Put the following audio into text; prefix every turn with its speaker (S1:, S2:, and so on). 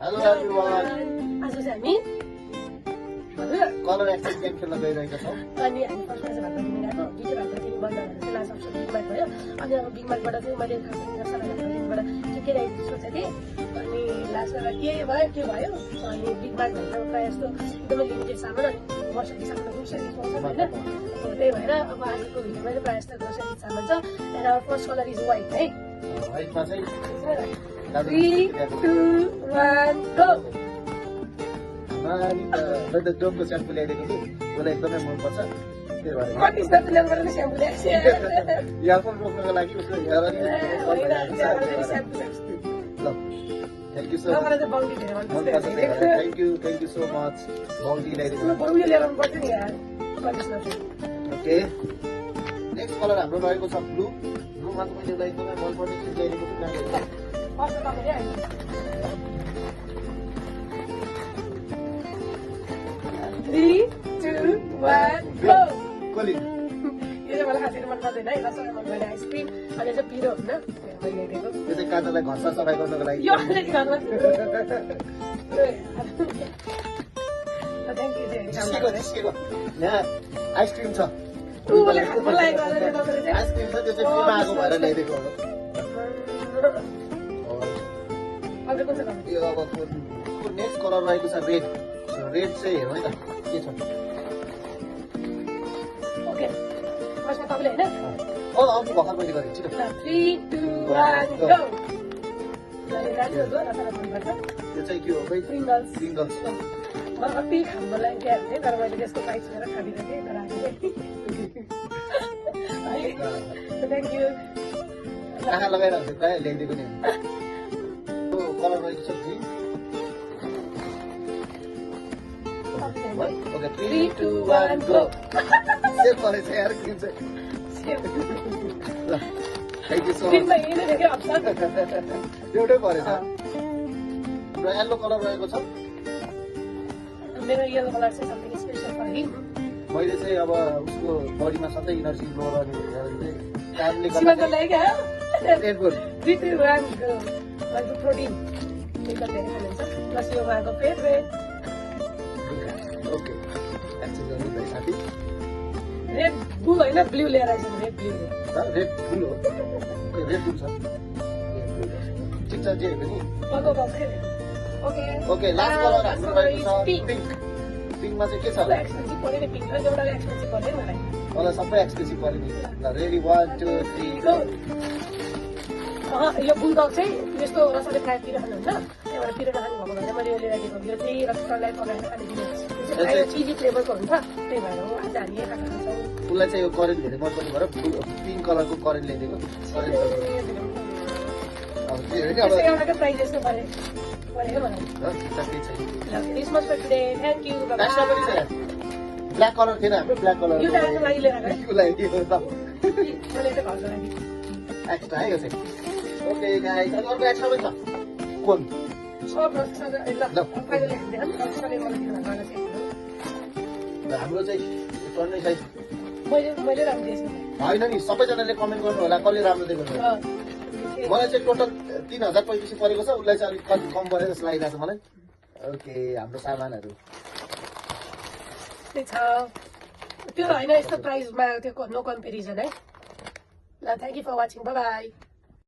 S1: hello everyone
S2: आज चाहिँ हामी
S1: कलर एक्सचेन्ज गेम खेल्न गइरहेका छौँ
S2: अनि हामी फर्स्टमा चाहिँ भात किनेर गएको दुईटै भात किने बन्द भनेर चाहिँ लास्ट अप्सन बिग मार्ट भयो अनि अब बिग मार्टबाट चाहिँ मैले सबैबाट के ल्याइदिनु सोचेको थिएँ अनि लास्टमा के भयो अनि बिग मार्ट भनेर प्रायः जस्तो एकदमै लिमिटेड सामान अनि ग्रोसरी सामान ग्रोसरी पाउँछ होइन त्यही भएर अब आजको भिडियोमा चाहिँ प्रायः जस्तो ग्रोसरी सामान छ and our first colour is white है
S1: वाइटमा चाहिँ
S2: 3, 2, 1 go
S1: मैले डोमको स्याम्पू ल्याइदिएको छु मलाई एकदमै मनपर्छ त्यही भएर
S2: कन्डिसनर त ल्याउनु पर्दैन स्याम्पू ल्याएको
S1: इयरफोन रोक्नको लागि उसको हेयर ल थ्याङ्क यू सो मच मनपर्छ थ्याङ्क यू सो मच बाउन्टी ल्याइदिएको ओके नेक्स्ट कलर हाम्रो रहेको छ ब्लू ब्लूमा त मैले एउटा एकदमै मनपर्ने चिज ल्याइदिएको छु
S2: 3, 2, 1 go
S1: कोली
S2: यो चाहिँ मलाई खासै मन पर्दैन है रसलाई मन पर्ने आइसक्रिम अनि चाहिँ पिरो होइन मैले ल्याइदिएको
S1: यो चाहिँ काँटालाई घसा सफाइ गर्नको लागि
S2: यो अलिकति घरमा थ्याङ्क यू
S1: जिस्केको यहाँ आइसक्रिम छ आइसक्रिम छ त्यो चाहिँ फ्रीमा आएको भएर ल्याइदिएको हो यो अब नेक्स्ट कलर रहेको छ रेड रेड चाहिँ हेरौँ है त के छ
S2: ओके फर्स्टमा तपाईँले होइन
S1: आउँछु भर्खर मैले गरेँ छिटो
S2: 3, 2, 1 go
S1: यो चाहिँ के हो खै
S2: Pringles
S1: Pringles
S2: मलाई कति खानु लाग्यो क्या तर मैले त्यसको प्राइस गरेर खाँदिरहेँ तर थ्याङ्क यू
S1: आँखा लगाएर हुन्छ प्रायः ल्याइदिएको नि यो कलर रहेको छ ग्रिन ओके 3, 2, 1 go सेभ परेछ यार ग्रिन चाहिँ ल थ्याङ्क यू सो मच एउटै परेछ र येल्लो कलर रहेको छ
S2: मेरो येलो कलर चाहिँ समथिङ स्पेशल फर हिम
S1: मैले चाहिँ अब उसको बडीमा सधैँ इनर्जी ग्रो गर्ने कामले
S2: सीमाको लागि क्या
S1: red bull
S2: 3, 2, 1 go like protein एकदम धेरै खानुहुन्छ प्लस यो उहाँको फेभरेट
S1: ओके एक्चुअली गर्नु भाइ साथी
S2: रेड बुल होइन ब्लू लिएर आइसक्यो रेड ब्लू
S1: रेड बुल हो रेड बुल छ ठिक छ जे पनि
S2: ओके
S1: ओके लास्ट कलर हाम्रो रहेको छ पिङ्क पिङ्कमा चाहिँ के छ होला
S2: एक्सपेन्सिभ पऱ्यो नि पिङ्क एउटा एक्सपेन्सिभ पऱ्यो मलाई
S1: मलाई सबै एक्सपेन्सिभ पऱ्यो नि ल रेडी 1 2 3 गो
S2: यो बुलडग चाहिँ यस्तो रसले प्रायः पिरहनुहुन्छ त्यही भएर पिरो नखानु भएको भएर मैले यो लिएर दिएको यो चाहिँ रसलाई पकाएर खाने चिजी फ्लेभरको हुन्छ त्यही भएर हो आज हामी यता खान्छौँ
S1: उसलाई चाहिँ यो करेन्ट धेरै मनपर्ने भएर पिङ्क कलरको करेन्ट ल्याइदिएको करेन्ट अब के होइन अब
S2: एउटाको प्राइस यस्तो पऱ्यो Christmas for today thank you
S1: black colour थिएन हाम्रो ब्ल्याक कलर
S2: यो चाहिँ लागि लिएर आएको
S1: मलाई दियो त
S2: मैले चाहिँ घरको लागि
S1: एक्स्ट्रा है यो चाहिँ ओके गाइस अनि अर्को एक्स्ट्रा पनि छ कोन हाम्रो चाहिँ टन्नै साइज
S2: मैले राम्रो दिएछु
S1: होइन नि सबैजनाले कमेन्ट गर्नु होला कसले राम्रो दिएको छ मलाई चाहिँ टोटल 3035 परेको छ उसलाई चाहिँ अलिक कति कम परेको जस्तो लागिरहेको छ मलाई ओके हाम्रो सामानहरू
S2: त्यही छ त्यो होइन यस्तो प्राइसमा त्यो नो कम्पेरिजन है ल thank you for watching bye by